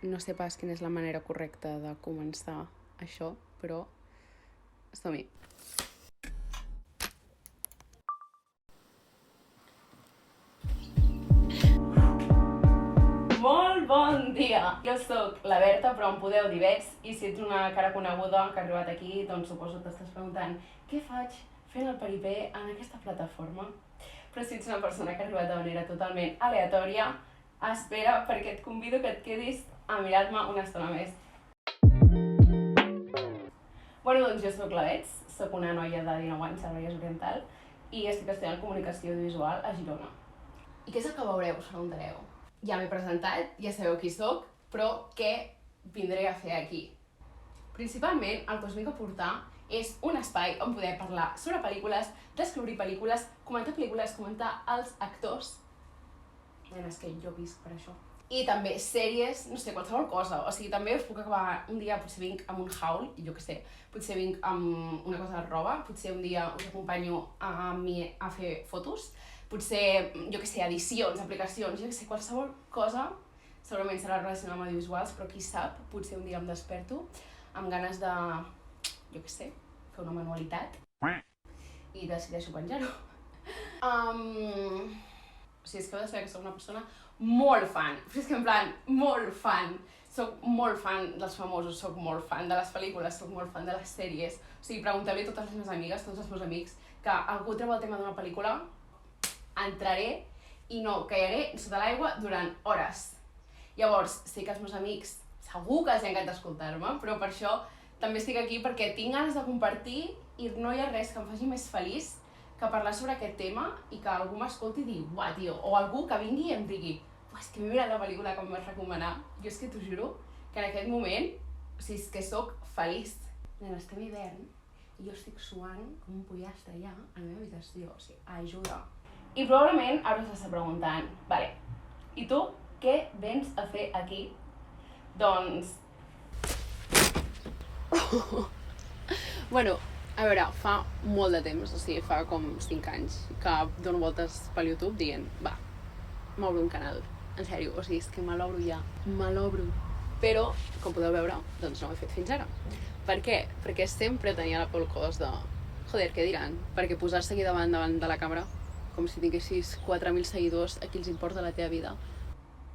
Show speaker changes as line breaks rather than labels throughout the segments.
No sé pas quina és la manera correcta de començar això, però som-hi. Molt bon dia! Jo sóc la Berta, però em podeu dir Bets, i si ets una cara coneguda que ha arribat aquí, doncs suposo que t'estàs preguntant què faig fent el peripé en aquesta plataforma? Però si ets una persona que ha arribat de manera totalment aleatòria, espera, perquè et convido que et quedis a mirar-me una estona més. Bueno, doncs jo sóc la Bets, sóc una noia de 19 anys al Vallès Oriental i estic estudiant comunicació audiovisual a Girona. I què és el que veureu, us preguntareu? Ja m'he presentat, ja sabeu qui sóc, però què vindré a fer aquí? Principalment el que us vinc a portar és un espai on poder parlar sobre pel·lícules, descobrir pel·lícules, comentar els actors. És que jo visc per això. I també sèries, no sé, qualsevol cosa. O sigui, també us puc acabar un dia, potser vinc amb un haul, jo què sé, potser vinc amb una cosa de roba, potser un dia us acompanyo a mi a fer fotos, potser, jo què sé, edicions, aplicacions, jo què sé, qualsevol cosa, segurament serà relacionada amb audiovisuals, però qui sap, potser un dia em desperto amb ganes de, jo què sé, fer una manualitat i decideixo penjar-ho. O sigui, és que heu de saber que soc una persona molt fan, però és que en plan, molt fan. Soc molt fan dels famosos, soc molt fan de les pel·lícules, soc molt fan de les sèries. O sigui, pregunteu-li a totes les meves amigues, tots els meus amics, que algú treu el tema d'una pel·lícula, entraré i no callaré sota l'aigua durant hores. Llavors, sé que els meus amics segur que els encanta escoltar-me, però per això també estic aquí perquè tinc ganes de compartir i no hi ha res que em faci més feliç que parlar sobre aquest tema i que algú m'escolti i digui, uah, tio, o algú que vingui i em digui, és que m'he mirat la pel·lícula que em vas recomanar. Jo és que t'ho juro que en aquest moment, o sigui, és que sóc feliç. Nena, estem hivern i jo estic suant com un pollastre allà a la meva habitació, o sigui, ajuda. I probablement ara us estàs preguntant, vale, i tu què vens a fer aquí? Doncs... Bueno, a veure, fa molt de temps, o sigui, fa com 5 anys que dono voltes pel YouTube dient, va, m'obro un canal, en sèrio, o sigui, és que me l'obro ja, me l'obro. Però, com podeu veure, doncs no ho he fet fins ara. Per què? Perquè sempre tenia la por al cos de, joder, què diran? Perquè posar-se aquí davant de la càmera, com si tinguessis 4.000 seguidors, a qui els importa la teva vida.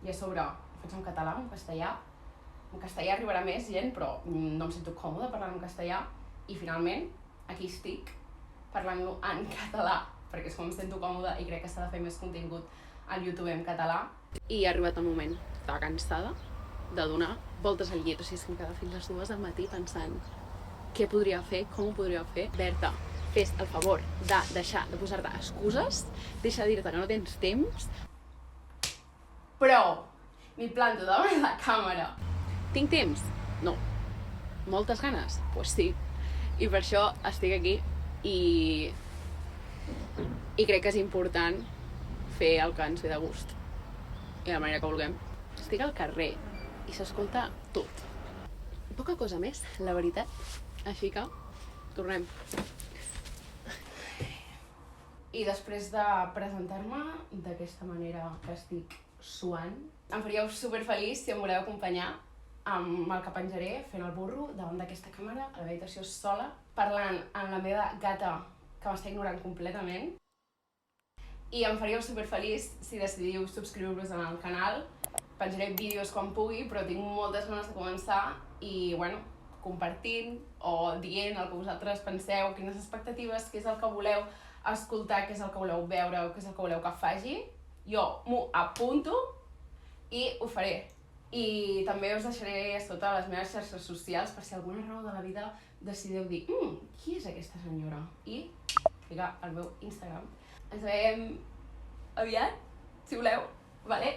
I a sobre, ho faig en català, en castellà. En castellà arribarà més gent, però no em sento còmoda parlant en castellà. I finalment, aquí estic, parlant-lo en català, perquè és com em sento còmoda i crec que s'ha de fer més contingut al YouTube en català. I ha arribat el moment. Estava cansada de donar voltes al llit, o sigui, és que em quedava fins les 2 del matí pensant què podria fer, com ho podria fer. Berta, fes el favor de deixar de posar-te excuses, deixa de dir-te que no tens temps. Però m'hi planto davant la càmera. Tinc temps? No. Moltes ganes? Pues sí. I per això estic aquí i crec que és important fer el que ens ve de gust i de la manera que vulguem. Estic al carrer i s'escolta tot. Poca cosa més, la veritat. Així que, tornem. I després de presentar-me d'aquesta manera que estic suant, em faríeu superfeliç si em voleu acompanyar amb el que penjaré fent el burro davant d'aquesta càmera a l'habitació sola, parlant amb la meva gata que m'està ignorant completament. I em faríeu superfeliç si decidiu subscriure-vos al canal. Penjaré vídeos quan pugui, però tinc moltes ganes de començar i, bueno, compartint o dient el que vosaltres penseu, quines expectatives, què és el que voleu escoltar, què és el que voleu veure o què és el que voleu que faci. Jo m'ho apunto i ho faré. I també us deixaré a sota les meves xarxes socials per si alguna raó de la vida decideu dir qui és aquesta senyora? I ficar al meu Instagram. Ens veiem aviat, si voleu, vale?